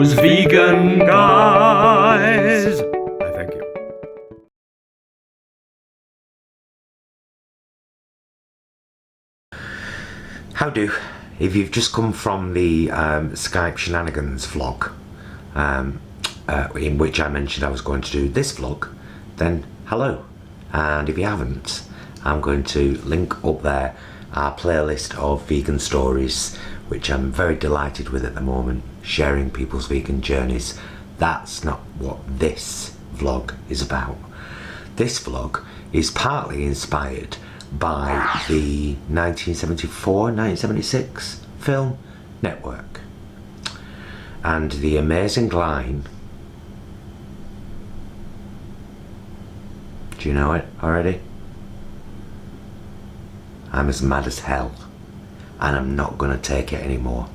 those vegan guys. I thank you. How do? If you've just come from the Skype shenanigans vlog, in which I mentioned I was going to do this vlog, then hello. And if you haven't, I'm going to link up there our playlist of vegan stories, which I'm very delighted with at the moment, sharing people's vegan journeys. That's not what this vlog is about. This vlog is partly inspired by the 1974-1976 film Network and the amazing line, do you know it already? I'm as mad as hell and I'm not going to take it anymore.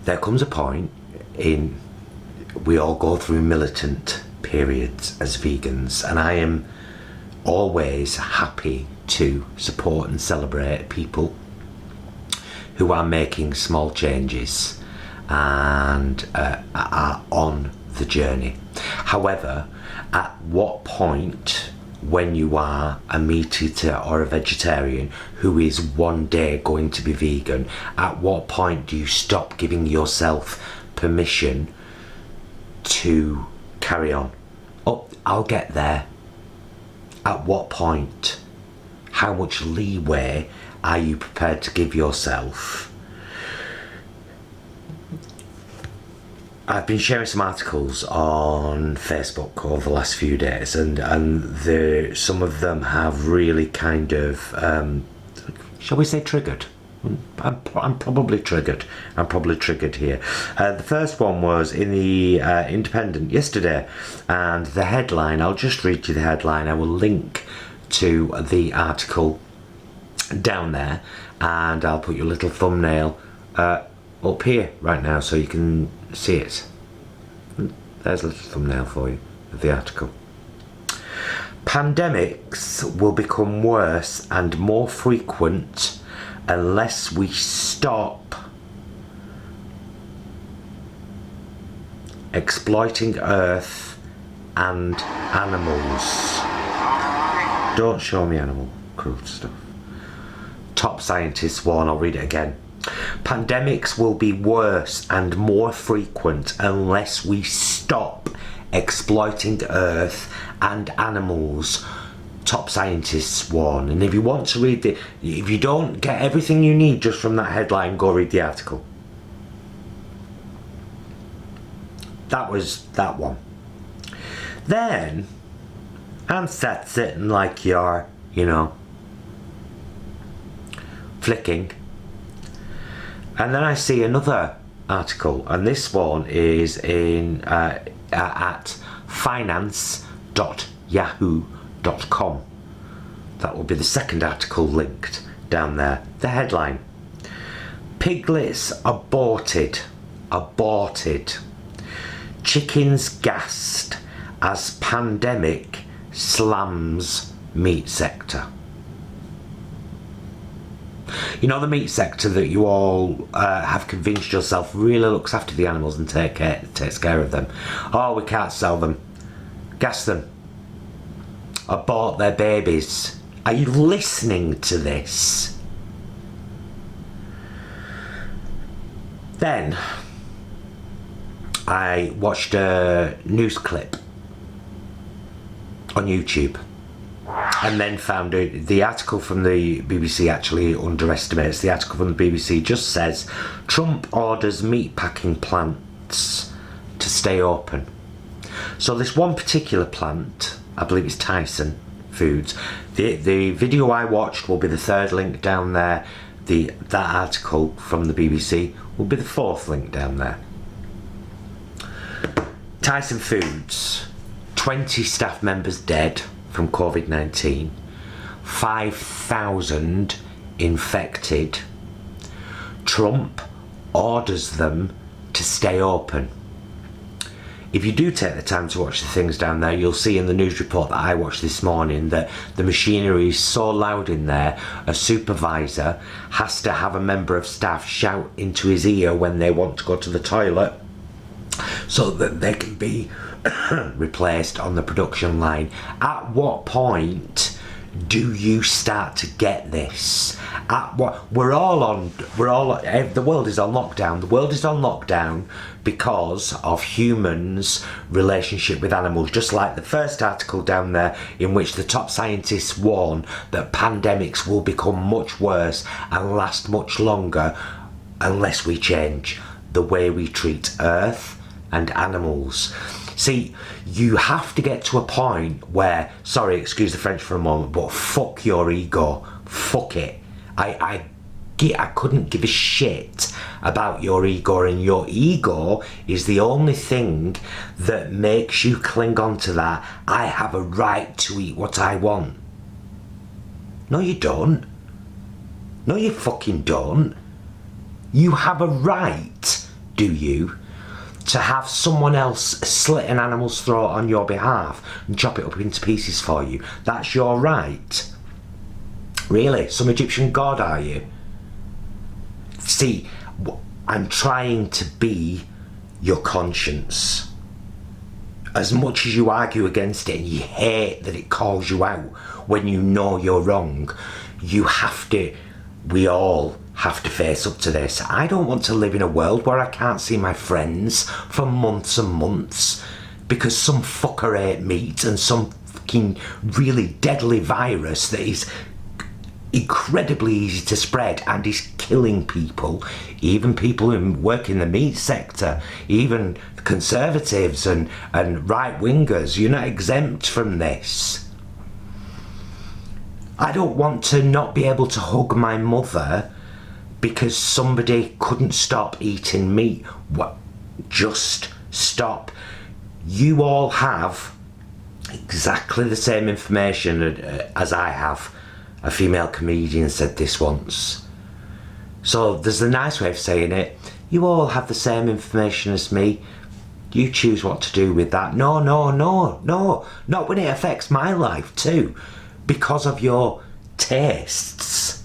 There comes a point in, we all go through militant periods as vegans, and I am always happy to support and celebrate people who are making small changes and are on the journey. However, at what point, when you are a meat eater or a vegetarian who is one day going to be vegan, at what point do you stop giving yourself permission to carry on? Oh, I'll get there. At what point? How much leeway are you prepared to give yourself? I've been sharing some articles on Facebook over the last few days, and some of them have really kind of, shall we say, triggered. I'm probably triggered. I'm probably triggered here. The first one was in the Independent yesterday, and the headline, I'll just read you the headline. I will link to the article down there, and I'll put your little thumbnail up here right now so you can see it. There's a little thumbnail for you of the article. Pandemics will become worse and more frequent unless we stop exploiting Earth and animals. Don't show me animal cruelty stuff. Top scientists warn, I'll read it again. Pandemics will be worse and more frequent unless we stop exploiting Earth and animals. Top scientists warn. And if you want to read if you don't get everything you need just from that headline, go read the article. That was that one. Then I'm sat sitting like you're, flicking. And then I see another article, and this one is in at finance.yahoo.com. That will be the second article linked down there. The headline: Piglets aborted. Chickens gassed as pandemic slams meat sector. You know, the meat sector that you all have convinced yourself really looks after the animals and takes care of them. Oh, we can't sell them. Gas them. Abort their babies. Are you listening to this? Then I watched a news clip on YouTube, and then found out the article from the BBC actually underestimates. The article from the BBC just says Trump orders meatpacking plants to stay open. So this one particular plant, I believe it's Tyson Foods. The video I watched will be the third link down there. That article from the BBC will be the fourth link down there. Tyson Foods, 20 staff members dead from COVID-19, 5,000 infected. Trump orders them to stay open. if you do take the time to watch the things down there, you'll see in the news report that I watched this morning that the machinery is so loud in there, a supervisor has to have a member of staff shout into his ear when they want to go to the toilet so that they can be replaced on the production line. At what point do you start to get this? At what the world is on lockdown. The world is on lockdown because of humans' relationship with animals, just like the first article down there, in which the top scientists warn that pandemics will become much worse and last much longer unless we change the way we treat Earth and animals. See, you have to get to a point where, sorry, excuse the French for a moment, but fuck your ego. Fuck it. I couldn't give a shit about your ego, and your ego is the only thing that makes you cling on to that. I have a right to eat what I want. No, you don't. No, you fucking don't. You have a right, do you, to have someone else slit an animal's throat on your behalf and chop it up into pieces for you. That's your right. Really? Some Egyptian god, are you? See, I'm trying to be your conscience. As much as you argue against it and you hate that it calls you out when you know you're wrong, we all have to face up to this. I don't want to live in a world where I can't see my friends for months and months because some fucker ate meat and some fucking really deadly virus that is incredibly easy to spread and is killing people, even people who work in the meat sector, even conservatives and right-wingers. You're not exempt from this. I don't want to not be able to hug my mother because somebody couldn't stop eating meat. What? Just stop. You all have exactly the same information as I have. A female comedian said this once. So there's the nice way of saying it. You all have the same information as me. You choose what to do with that. No. Not when it affects my life too. Because of your tastes.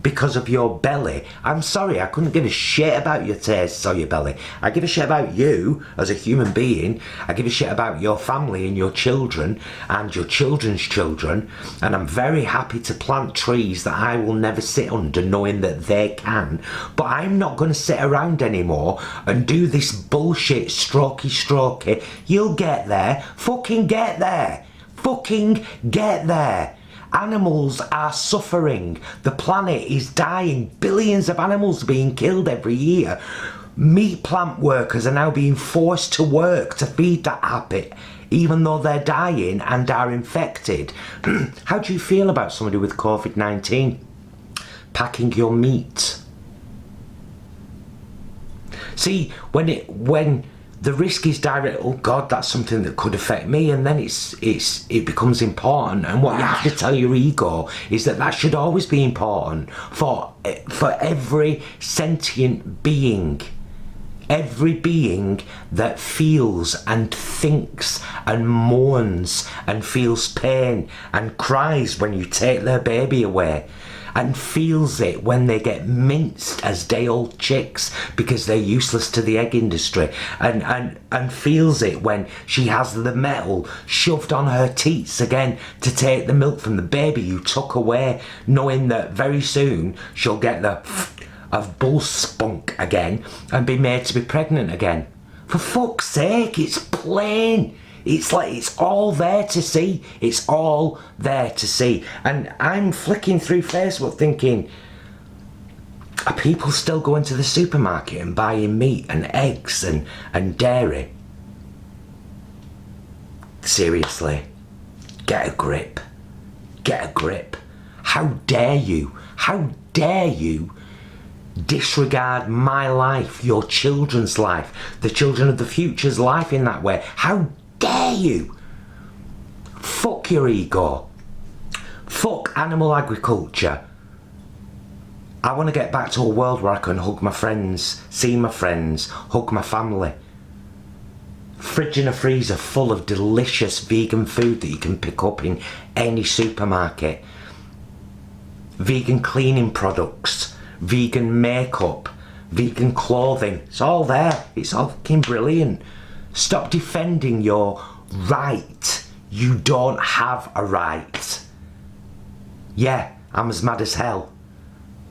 Because of your belly. I'm sorry, I couldn't give a shit about your tastes or your belly. I give a shit about you as a human being. I give a shit about your family and your children and your children's children. And I'm very happy to plant trees that I will never sit under, knowing that they can. But I'm not going to sit around anymore and do this bullshit strokey. You'll get there. Fucking get there. Fucking get there. Animals are suffering. The planet is dying. Billions of animals are being killed every year. Meat plant workers are now being forced to work to feed that habit, even though they're dying and are infected. How do you feel about somebody with COVID-19 packing your meat? See, when the risk is direct, oh God, that's something that could affect me, and then it becomes important. And what you have to tell your ego is that should always be important for every sentient being. Every being that feels and thinks and mourns and feels pain and cries when you take their baby away, and feels it when they get minced as day-old chicks because they're useless to the egg industry, and feels it when she has the metal shoved on her teats again to take the milk from the baby you took away, knowing that very soon she'll get the of bull spunk again and be made to be pregnant again. For fuck's sake, it's plain. It's like it's all there to see. It's all there to see. And I'm flicking through Facebook thinking, are people still going to the supermarket and buying meat and eggs and dairy? Seriously, get a grip. Get a grip. How dare you? How dare you disregard my life, your children's life, the children of the future's life in that way? How dare you? Fuck your ego. Fuck animal agriculture. I want to get back to a world where I can hug my friends, see my friends, hug my family. fridge and a freezer full of delicious vegan food that you can pick up in any supermarket. Vegan cleaning products, vegan makeup, vegan clothing. It's all there. It's all fucking brilliant. Stop defending your right. You don't have a right. Yeah, I'm as mad as hell.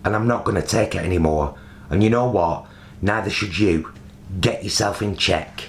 And I'm not going to take it anymore. And you know what? Neither should you. Get yourself in check.